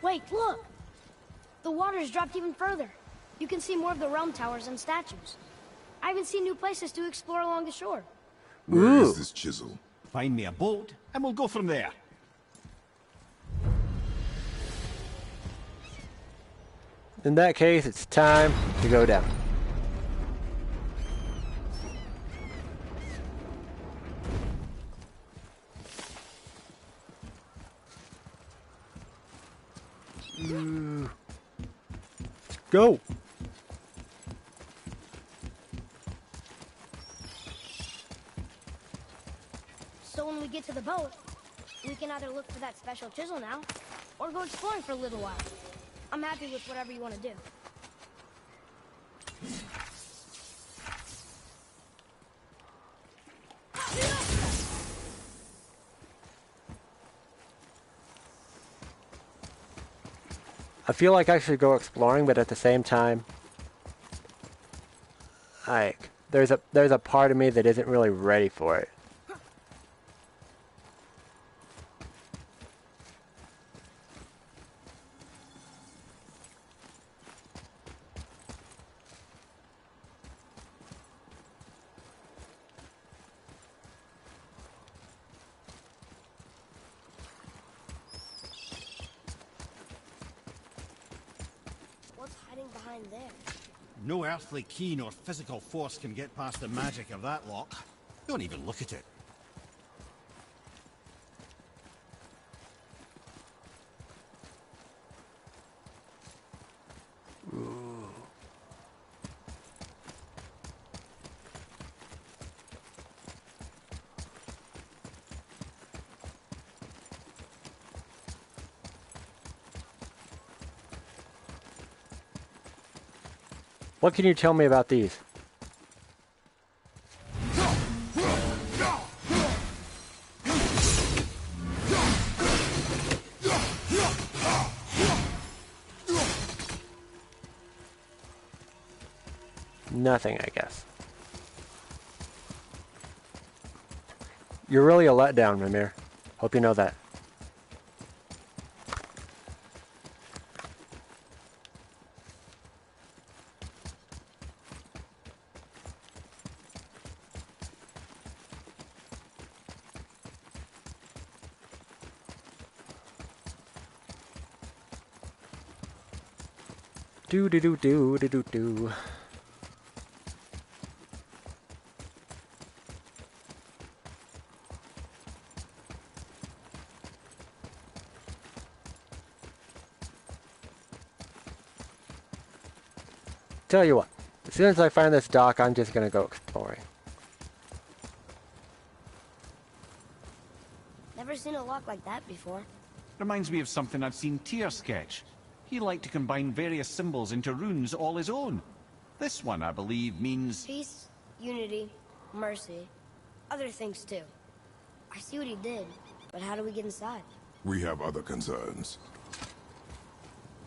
Wait, look! The water's dropped even further. You can see more of the realm towers and statues. I even see new places to explore along the shore. Where is this chisel? Find me a boat, and we'll go from there. In that case, it's time to go down. Go! So when we get to the boat, we can either look for that special chisel now, or go exploring for a little while. I'm happy with whatever you want to do. I feel like I should go exploring, but at the same time, like, there's a part of me that isn't really ready for it. No earthly key nor physical force can get past the magic of that lock. Don't even look at it. What can you tell me about these? Nothing, I guess. You're really a letdown, Mimir. Hope you know that. Do do do do do do do. Tell you what, as soon as I find this dock, I'm just gonna go exploring. Never seen a lock like that before. Reminds me of something I've seen Tyr sketch. He liked to combine various symbols into runes all his own. This one, I believe, means... Peace, unity, mercy, other things too. I see what he did, but how do we get inside? We have other concerns.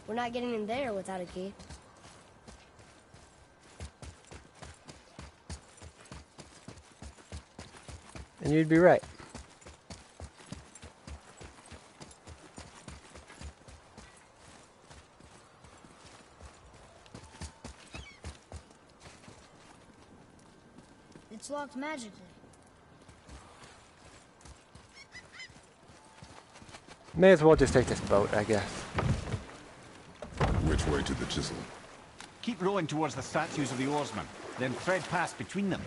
We're not getting in there without a key. And you'd be right. It's locked magically. May as well just take this boat, I guess. Which way to the chisel? Keep rowing towards the statues of the oarsmen, then thread past between them.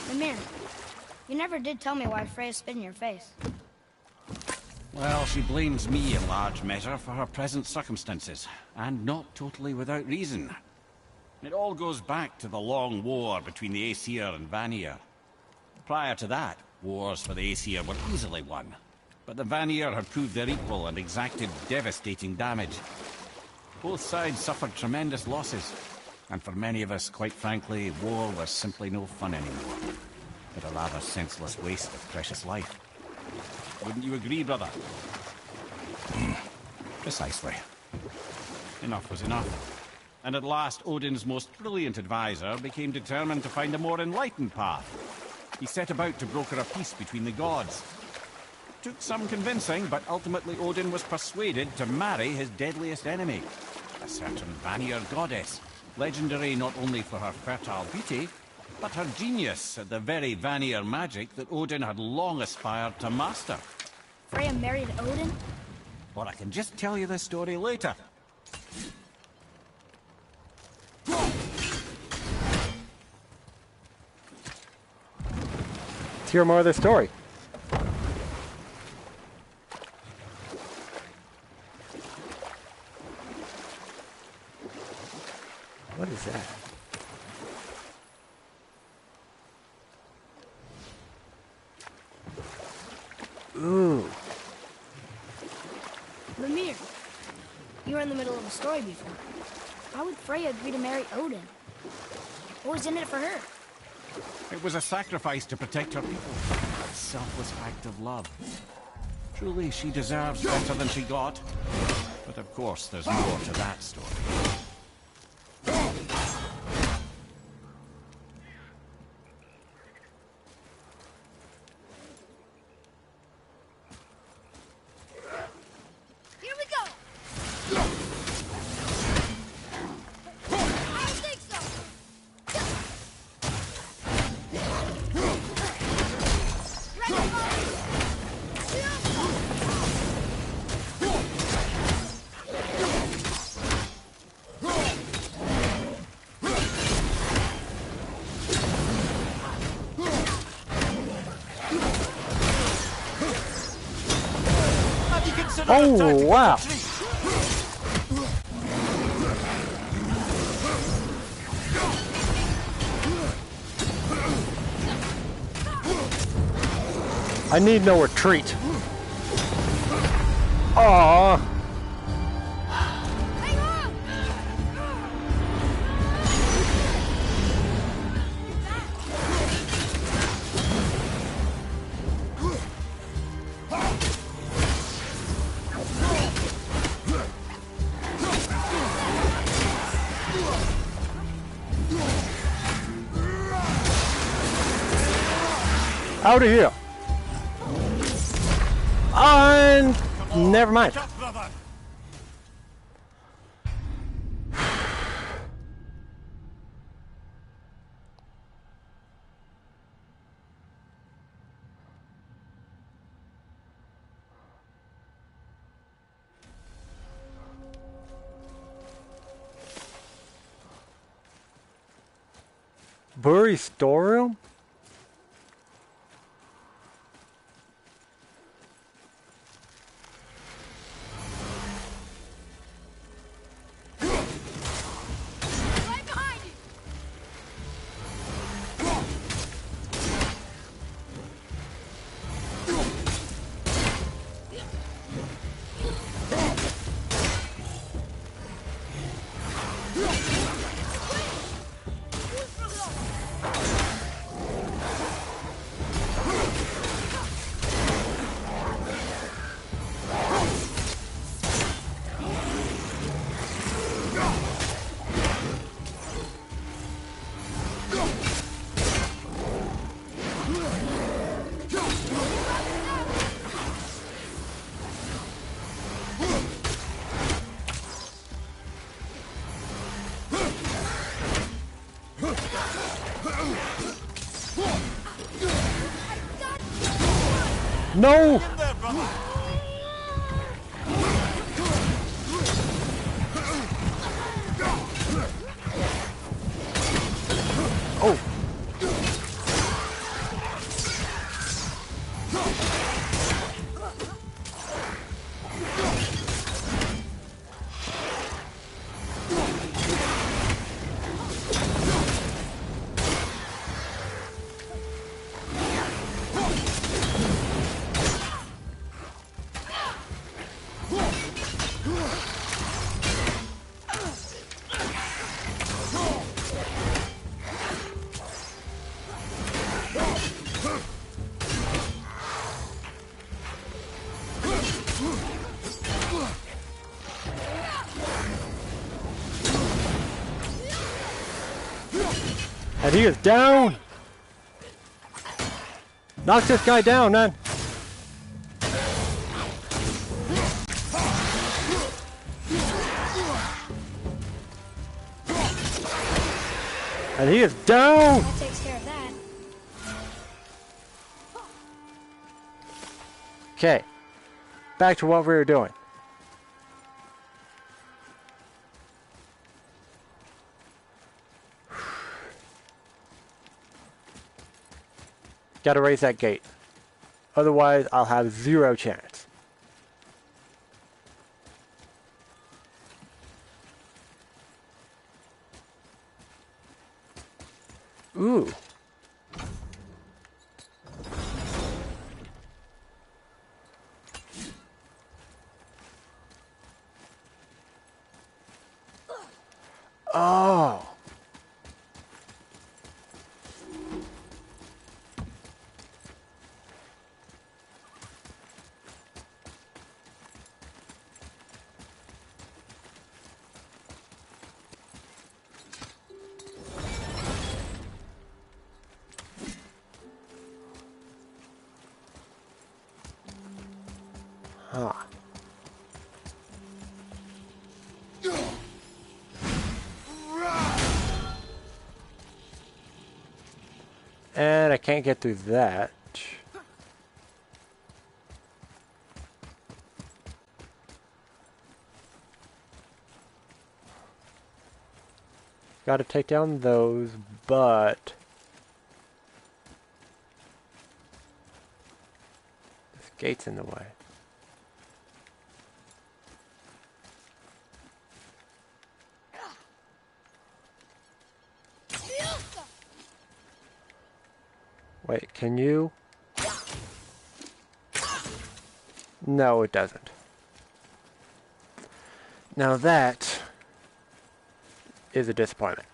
Mimir, you never did tell me why Freya spit in your face. Well, she blames me in large measure for her present circumstances, and not totally without reason. It all goes back to the long war between the Aesir and Vanir. Prior to that, wars for the Aesir were easily won, but the Vanir had proved their equal and exacted devastating damage. Both sides suffered tremendous losses, and for many of us, quite frankly, war was simply no fun anymore, but a rather senseless waste of precious life. Wouldn't you agree, brother? Mm. Precisely. Enough was enough. And at last, Odin's most brilliant advisor became determined to find a more enlightened path. He set about to broker a peace between the gods. Took some convincing, but ultimately Odin was persuaded to marry his deadliest enemy, a certain Vanir goddess, legendary not only for her fertile beauty, but her genius at the very Vanir magic that Odin had long aspired to master. Freya married Odin? Or I can just tell you this story later. Let's hear more of the story. What is that? Ooh. Mimir, you were in the middle of a story before. Why would Freya agree to marry Odin? What was in it for her? It was a sacrifice to protect her people. A selfless act of love. Truly, she deserves better than she got. But of course, there's more to that story. Here we go! I don't think so! Oh, wow. I need no retreat. Aww. Hang on! Out of here. And never mind. Up, brother! Buri storeroom? Right behind you! No! There, brother! Oh! And he is down! Knock this guy down, man! And he is down! That takes care of that. Okay. Back to what we were doing. Gotta raise that gate. Otherwise, I'll have zero chance. Ooh. Oh. Huh. And I can't get through that. Gotta take down those, but this gate's in the way. Wait, can you? No, it doesn't. Now that is a disappointment.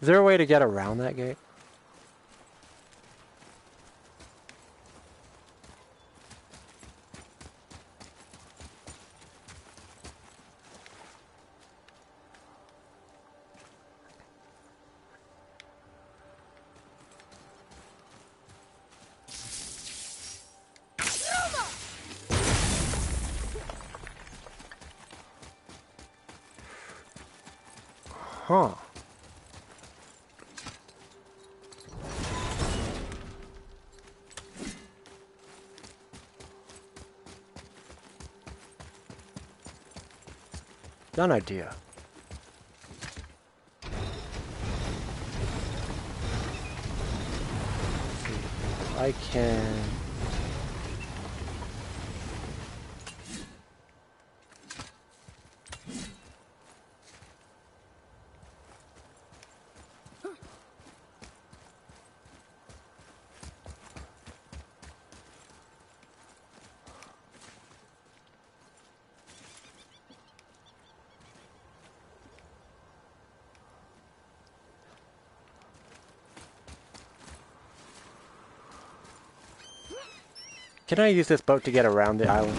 Is there a way to get around that gate? Huh. Done idea. Let's see if I can. Can I use this boat to get around the island?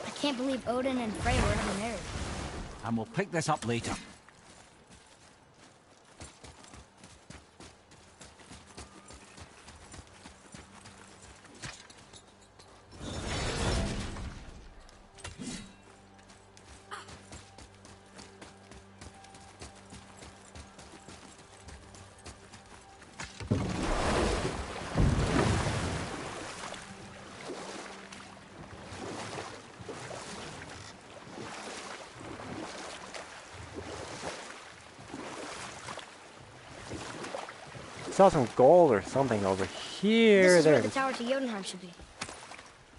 I can't believe Odin and Frey were ever married. And we'll pick this up later. saw some gold or something over here. This is There where it the is. tower to Jotunheim should be.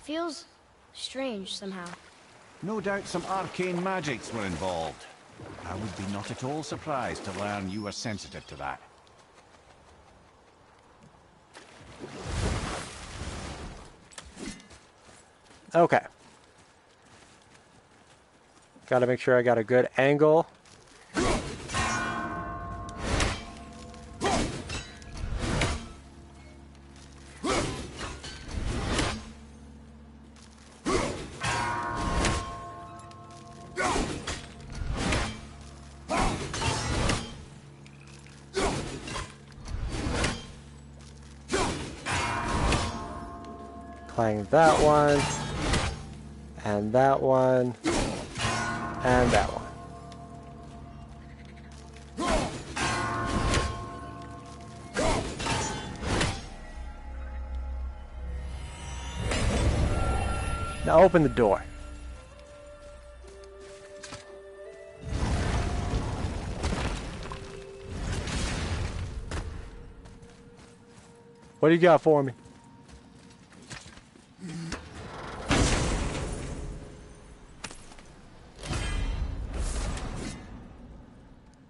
Feels strange somehow. No doubt some arcane magics were involved. I would be not at all surprised to learn you were sensitive to that. Okay. Gotta make sure I got a good angle. Clang that one, and that one, and that one. Now open the door. What do you got for me?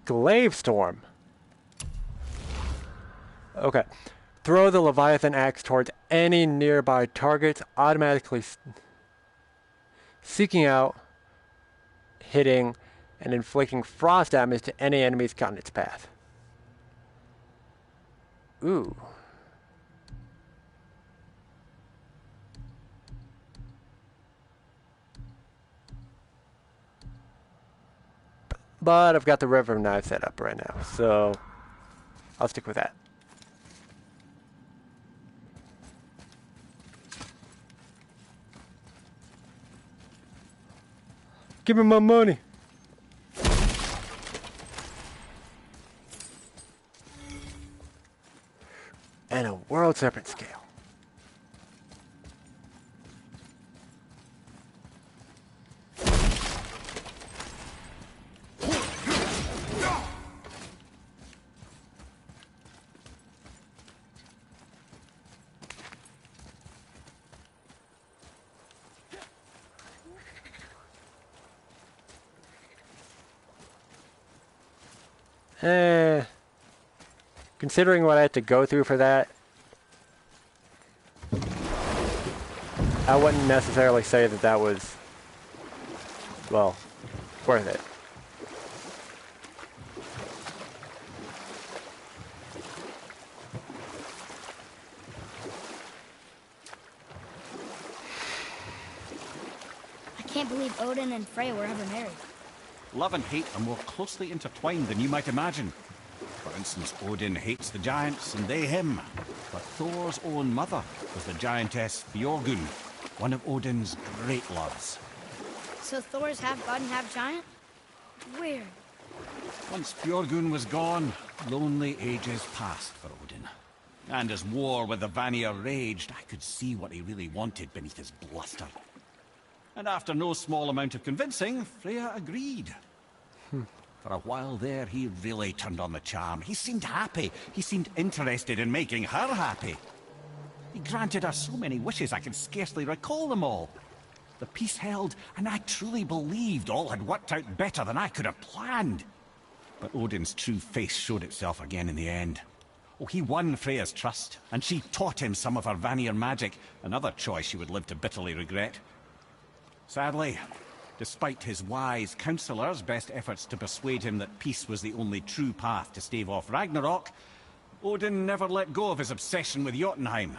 Glaive Storm. Okay. Throw the Leviathan axe towards any nearby targets, automatically seeking out, hitting, and inflicting frost damage to any enemies caught in its path. Ooh. But I've got the River Knife set up right now, so I'll stick with that. Give me my money. And a World Serpent Scale. Considering what I had to go through for that, I wouldn't necessarily say that that was, well, worth it. I can't believe Odin and Freya were ever married. Love and hate are more closely intertwined than you might imagine. For instance, Odin hates the giants and they him. But Thor's own mother was the giantess Björgun, one of Odin's great loves. So Thor's half god and half giant? Weird. Once Björgun was gone, lonely ages passed for Odin. And as war with the Vanir raged, I could see what he really wanted beneath his bluster. And after no small amount of convincing, Freya agreed. For a while there, he really turned on the charm. He seemed happy. He seemed interested in making her happy. He granted her so many wishes I can scarcely recall them all. The peace held, and I truly believed all had worked out better than I could have planned. But Odin's true face showed itself again in the end. Oh, he won Freya's trust, and she taught him some of her Vanir magic, another choice she would live to bitterly regret. Sadly, despite his wise counselors' best efforts to persuade him that peace was the only true path to stave off Ragnarok, Odin never let go of his obsession with Jotunheim.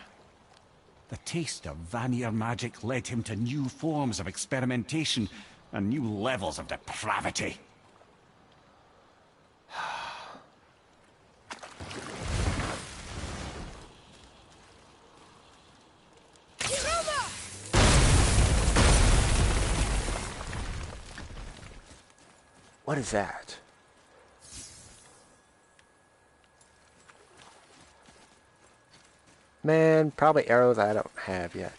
The taste of Vanir magic led him to new forms of experimentation and new levels of depravity. What is that? Man, probably arrows I don't have yet.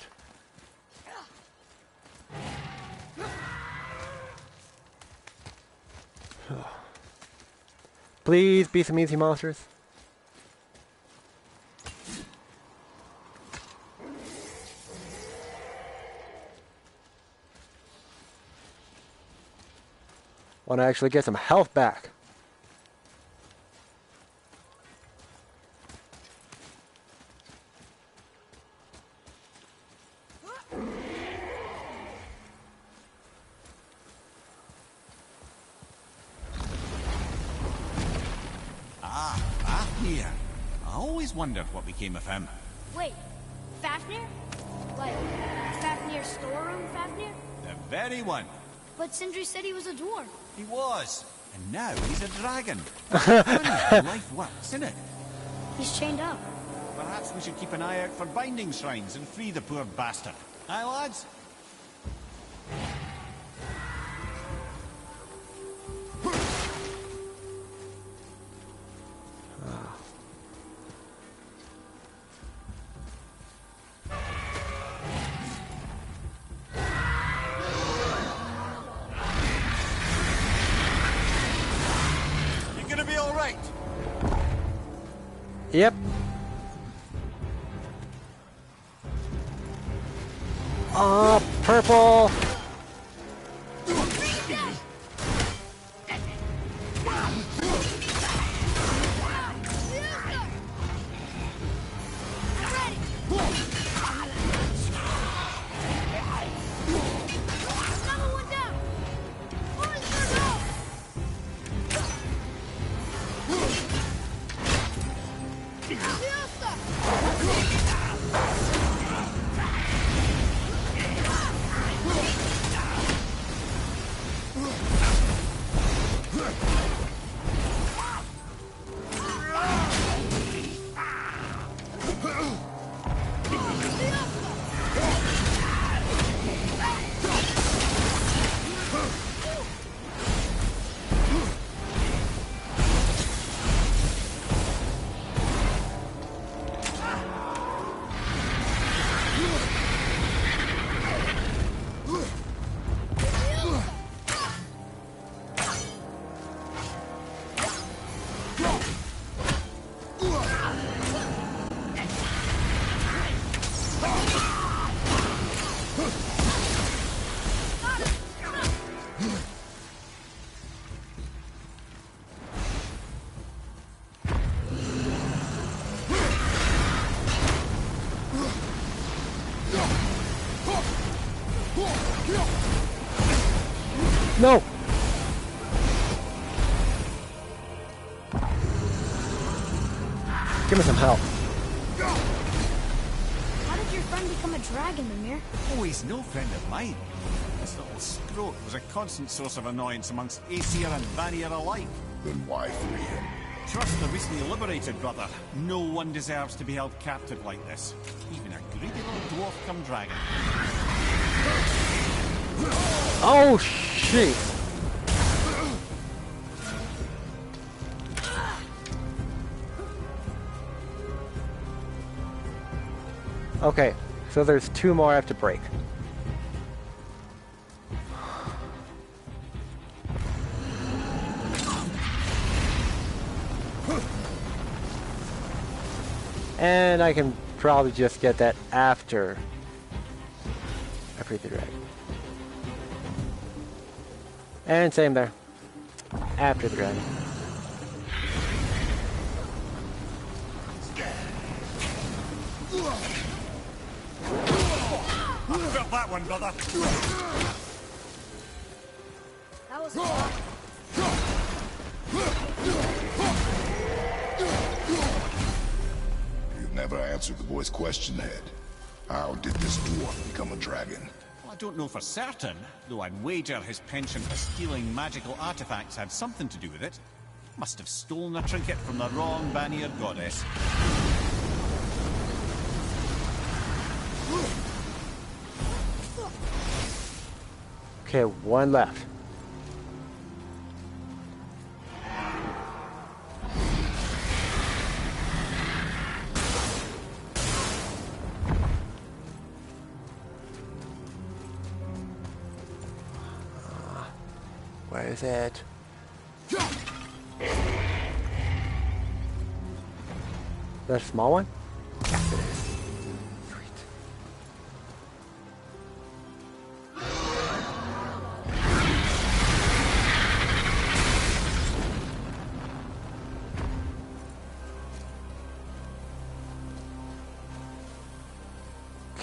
Please be some easy monsters. Want to actually get some health back. Fafnir. I always wondered what became of him. Wait, Fafnir? Like, Fafnir's storeroom Fafnir? The very one. But Sindri said he was a dwarf. He was. And now he's a dragon. Funny how life works, isn't it? He's chained up. Perhaps we should keep an eye out for binding shrines and free the poor bastard. Aye, lads? You gonna be all right? Yep. Purple. Another one down! Where's their goal? No. Give me some help. How did your friend become a dragon, Mimir? Oh, he's no friend of mine. This little scrote was a constant source of annoyance amongst Aesir and Vanir alike. Then why free him? Trust the recently liberated brother. No one deserves to be held captive like this. Even a greedy little dwarf come dragon. Oh, shit. Okay, so there's two more I have to break. And I can probably just get that after I free the dragon. And same there. After the dragon. Felt that one, brother. That was a lot. You've never answered the boy's question, Head. How did this dwarf become a dragon? Well, I don't know for certain, though I'd wager his penchant for stealing magical artifacts had something to do with it. Must have stolen a trinket from the wrong Vanir goddess. Okay, one left. Where is it? That small one? Yes, it is. Sweet.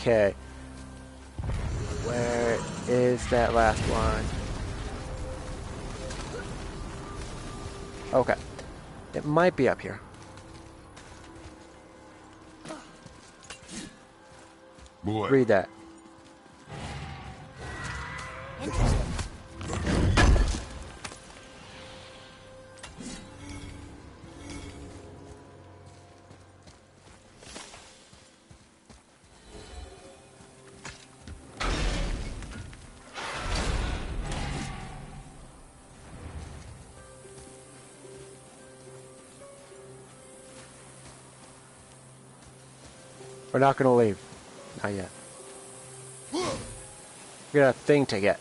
Okay. Where is that last one? Okay. It might be up here. Boy. Read that. Interesting. We're not gonna leave. Not yet. We got a thing to get.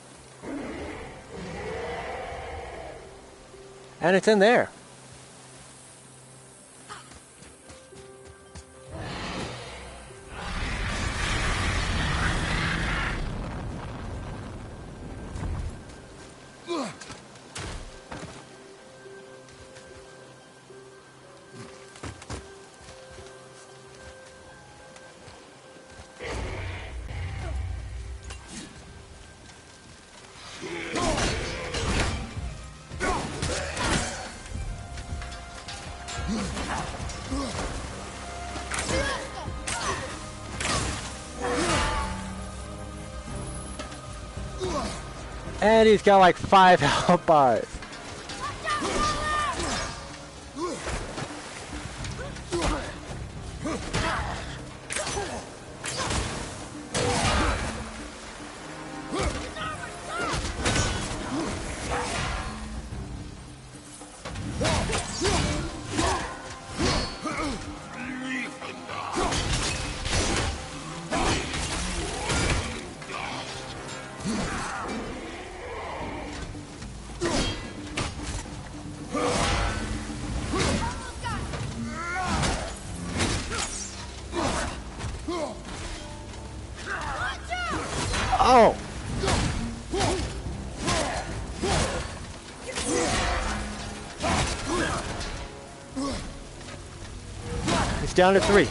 And it's in there. And he's got like 5 health bars. Oh! It's down to 3.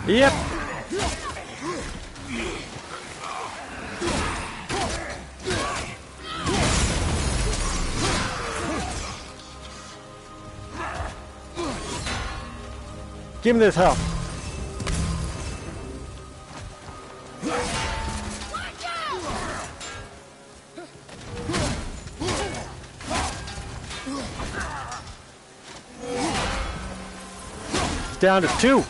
Yep. Give me this health. It's down to 2.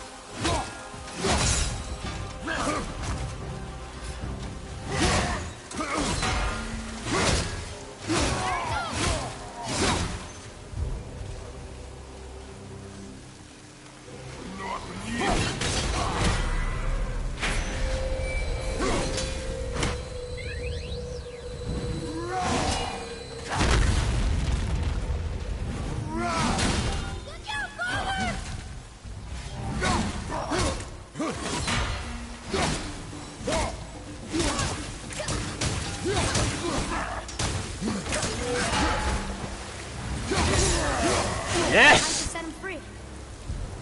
Yes! Set him free.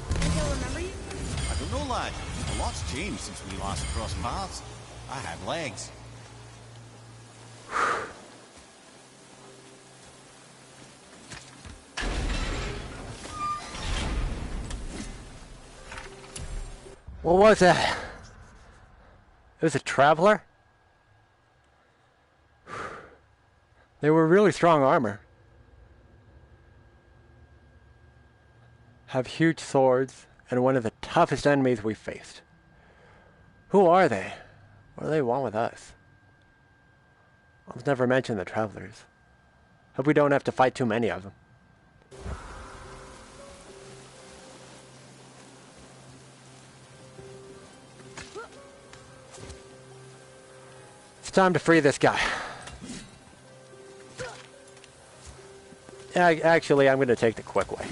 Think he'll remember you? I don't know, lad. A lot's changed since we last crossed paths. I have legs. What was that? It was a traveler? They were really strong armor. Have huge swords and one of the toughest enemies we faced. Who are they? What do they want with us? Let's never mention the travelers. Hope we don't have to fight too many of them. It's time to free this guy. Actually, I'm going to take the quick way.